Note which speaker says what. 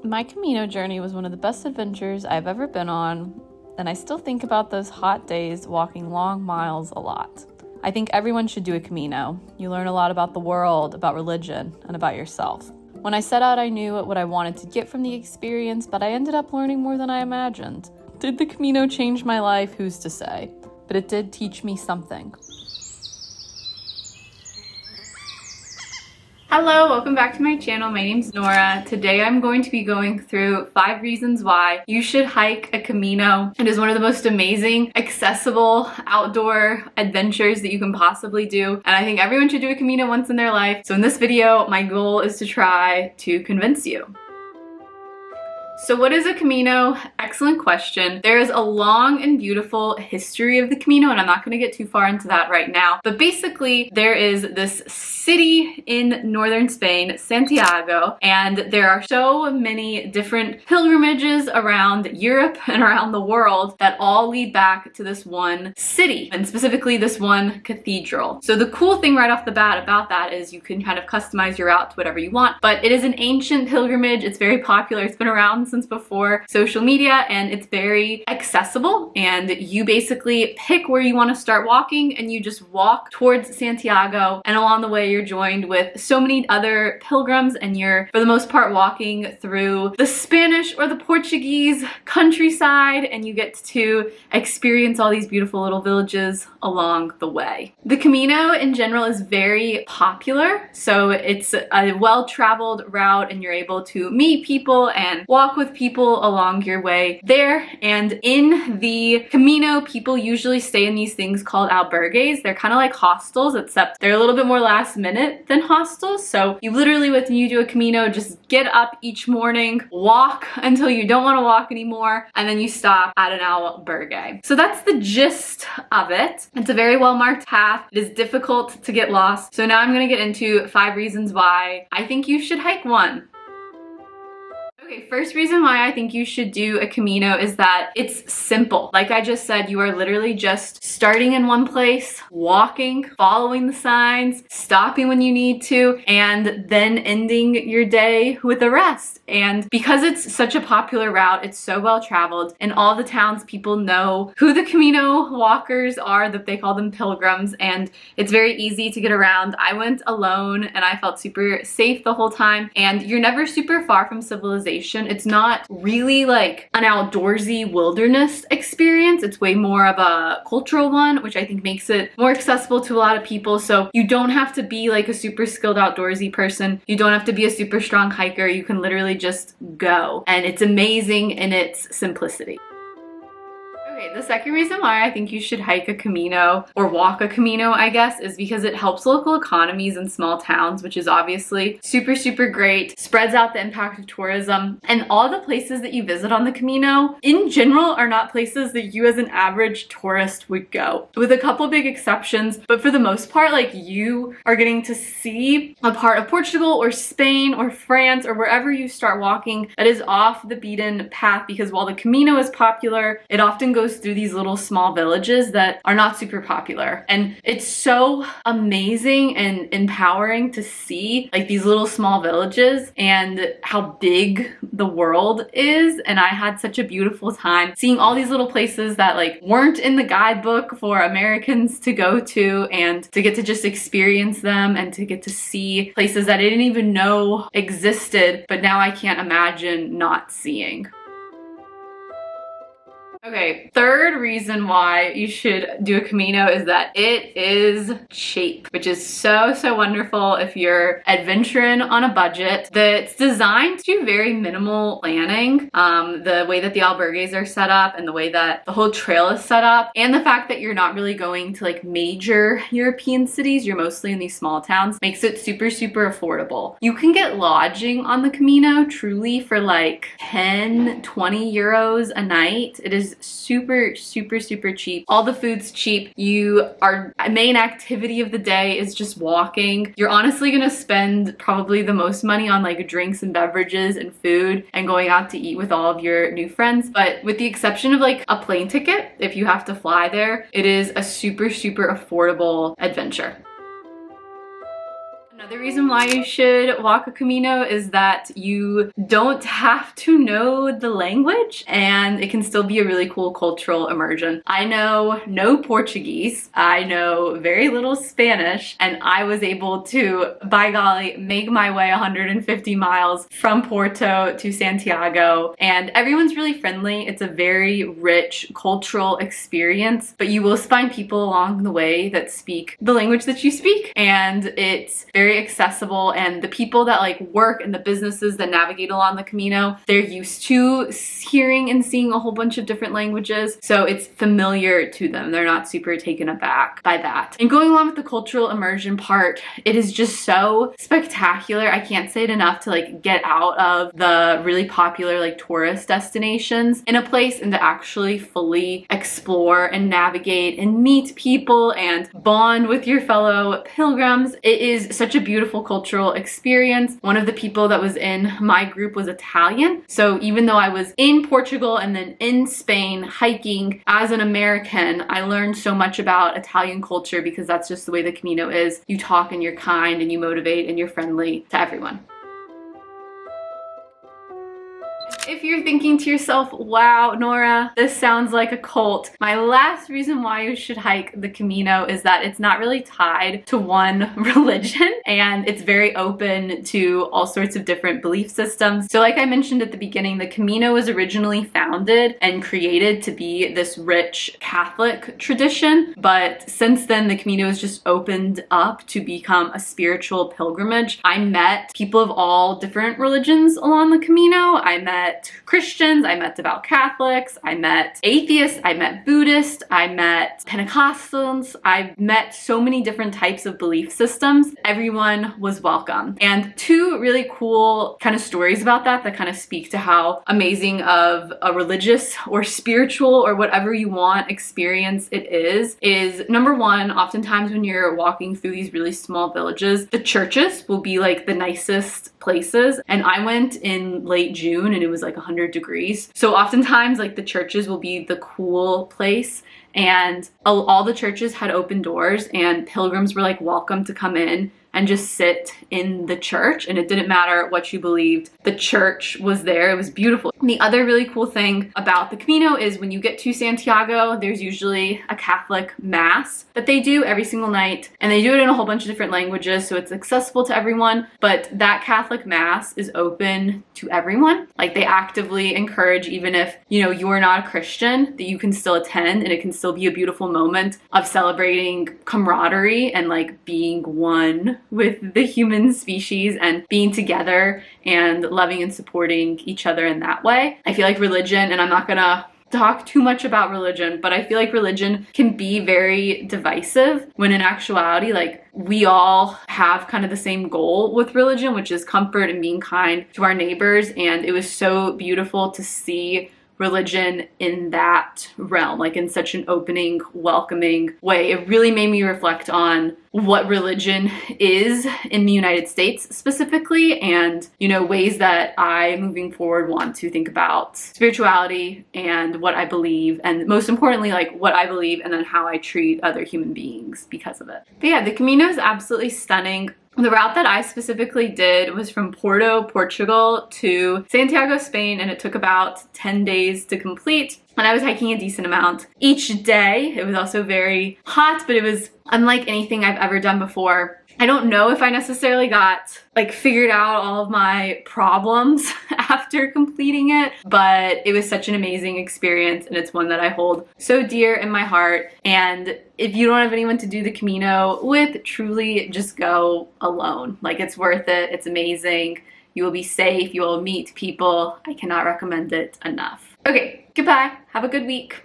Speaker 1: My Camino journey was one of the best adventures I've ever been on, and I still think about those hot days walking long miles a lot. I think everyone should do a Camino. You learn a lot about the world, about religion, and about yourself. When I set out, I knew what I wanted to get from the experience, but I ended up learning more than I imagined. Did the Camino change my life? Who's to say? But it did teach me something. Hello, welcome back to my channel. My name's Nora. Today I'm going to be going through 5 reasons why you should hike a Camino. It is one of the most amazing, accessible outdoor adventures that you can possibly do. And I think everyone should do a Camino once in their life. So in this video, my goal is to try to convince you. So what is a Camino? Excellent question. There is a long and beautiful history of the Camino, and I'm not going to get too far into that right now. But basically, there is this city in northern Spain, Santiago, and there are so many different pilgrimages around Europe and around the world that all lead back to this one city, and specifically this one cathedral. So the cool thing right off the bat about that is you can kind of customize your route to whatever you want, but it is an ancient pilgrimage. It's very popular. It's been around since before social media, and it's very accessible, and you basically pick where you want to start walking and you just walk towards Santiago, and along the way you're joined with so many other pilgrims, and you're for the most part walking through the Spanish or the Portuguese countryside, and you get to experience all these beautiful little villages along the way. The Camino in general is very popular, so it's a well-traveled route, and you're able to meet people and walk with people along your way there. And in the Camino, people usually stay in these things called albergues. They're kind of like hostels, except they're a little bit more last minute than hostels. So you literally, when you do a Camino, just get up each morning, walk until you don't want to walk anymore, and then you stop at an albergue. So that's the gist of it. It's a very well-marked path. It is difficult to get lost. So now I'm going to get into 5 reasons why I think you should hike one. Okay, first reason why I think you should do a Camino is that it's simple. Like I just said, you are literally just starting in one place, walking, following the signs, stopping when you need to, and then ending your day with a rest. And because it's such a popular route, it's so well traveled, and all the townspeople know who the Camino walkers are, that they call them pilgrims, and it's very easy to get around. I went alone and I felt super safe the whole time, and you're never super far from civilization. It's not really like an outdoorsy wilderness experience. It's way more of a cultural one, which I think makes it more accessible to a lot of people. So you don't have to be like a super skilled outdoorsy person. You don't have to be a super strong hiker. You can literally just go, and it's amazing in its simplicity. Okay, the second reason why I think you should hike a Camino, or walk a Camino, I guess, is because it helps local economies in small towns, which is obviously super, super great, spreads out the impact of tourism, and all the places that you visit on the Camino, in general, are not places that you as an average tourist would go, with a couple big exceptions, but for the most part, like, you are getting to see a part of Portugal, or Spain, or France, or wherever you start walking that is off the beaten path, because while the Camino is popular, it often goes through these little small villages that are not super popular, and it's so amazing and empowering to see like these little small villages and how big the world is. And I had such a beautiful time seeing all these little places that like weren't in the guidebook for Americans to go to, and to get to just experience them, and to get to see places that I didn't even know existed, but now I can't imagine not seeing. Okay, third reason why you should do a Camino is that it is cheap, which is so, so wonderful if you're adventuring on a budget. It's designed to do very minimal planning. The way that the albergues are set up, and the way that the whole trail is set up, and the fact that you're not really going to like major European cities, you're mostly in these small towns, makes it super, super affordable. You can get lodging on the Camino truly for like 10, 20 euros a night. It is super, super, super cheap. All the food's cheap. Our main activity of the day is just walking. You're honestly gonna spend probably the most money on like drinks and beverages and food and going out to eat with all of your new friends. But with the exception of like a plane ticket, if you have to fly there, it is a super, super affordable adventure. Another reason why you should walk a Camino is that you don't have to know the language and it can still be a really cool cultural immersion. I know no Portuguese, I know very little Spanish, and I was able to, by golly, make my way 150 miles from Porto to Santiago, and everyone's really friendly. It's a very rich cultural experience, but you will find people along the way that speak the language that you speak, and it's very accessible, and the people that like work in the businesses that navigate along the Camino, they're used to hearing and seeing a whole bunch of different languages, so it's familiar to them. They're not super taken aback by that. And going along with the cultural immersion part, it is just so spectacular. I can't say it enough to like get out of the really popular like tourist destinations in a place and to actually fully explore and navigate and meet people and bond with your fellow pilgrims. It is such a beautiful cultural experience. One of the people that was in my group was Italian, so even though I was in Portugal and then in Spain hiking as an American, I learned so much about Italian culture because that's just the way the Camino is. You talk and you're kind and you motivate and you're friendly to everyone. If you're thinking to yourself, wow, Nora, this sounds like a cult, my last reason why you should hike the Camino is that it's not really tied to one religion and it's very open to all sorts of different belief systems. So like I mentioned at the beginning, the Camino was originally founded and created to be this rich Catholic tradition, but since then the Camino has just opened up to become a spiritual pilgrimage. I met people of all different religions along the Camino. I met Christians, I met devout Catholics, I met atheists, I met Buddhists, I met Pentecostals, I met so many different types of belief systems. Everyone was welcome. And two really cool kind of stories about that kind of speak to how amazing of a religious or spiritual or whatever you want experience it is number one, oftentimes when you're walking through these really small villages, the churches will be like the nicest places. And I went in late June and it was like 100 degrees. So oftentimes like the churches will be the cool place, and all the churches had open doors and pilgrims were like welcome to come in and just sit in the church, and it didn't matter what you believed. The church was there. It was beautiful. And the other really cool thing about the Camino is when you get to Santiago, there's usually a Catholic mass that they do every single night, and they do it in a whole bunch of different languages, so it's accessible to everyone, but that Catholic mass is open to everyone. Like they actively encourage, even if, you know, you're not a Christian, that you can still attend, and it can still be a beautiful moment of celebrating camaraderie and like being one with the human species and being together and loving and supporting each other in that way. I feel like religion, and I'm not gonna talk too much about religion, but I feel like religion can be very divisive when in actuality, like we all have kind of the same goal with religion, which is comfort and being kind to our neighbors. And it was so beautiful to see religion in that realm, like in such an opening, welcoming way. It really made me reflect on what religion is in the United States specifically, and, you know, ways that I, moving forward, want to think about spirituality and what I believe, and most importantly, like what I believe and then how I treat other human beings because of it. But yeah, the Camino is absolutely stunning. The route that I specifically did was from Porto, Portugal to Santiago, Spain, and it took about 10 days to complete. And I was hiking a decent amount each day. It was also very hot, but it was unlike anything I've ever done before. I don't know if I necessarily got like figured out all of my problems after completing it, but it was such an amazing experience, and it's one that I hold so dear in my heart. And if you don't have anyone to do the Camino with, truly just go alone. Like, it's worth it. It's amazing. You will be safe. You will meet people. I cannot recommend it enough. Okay, goodbye. Have a good week.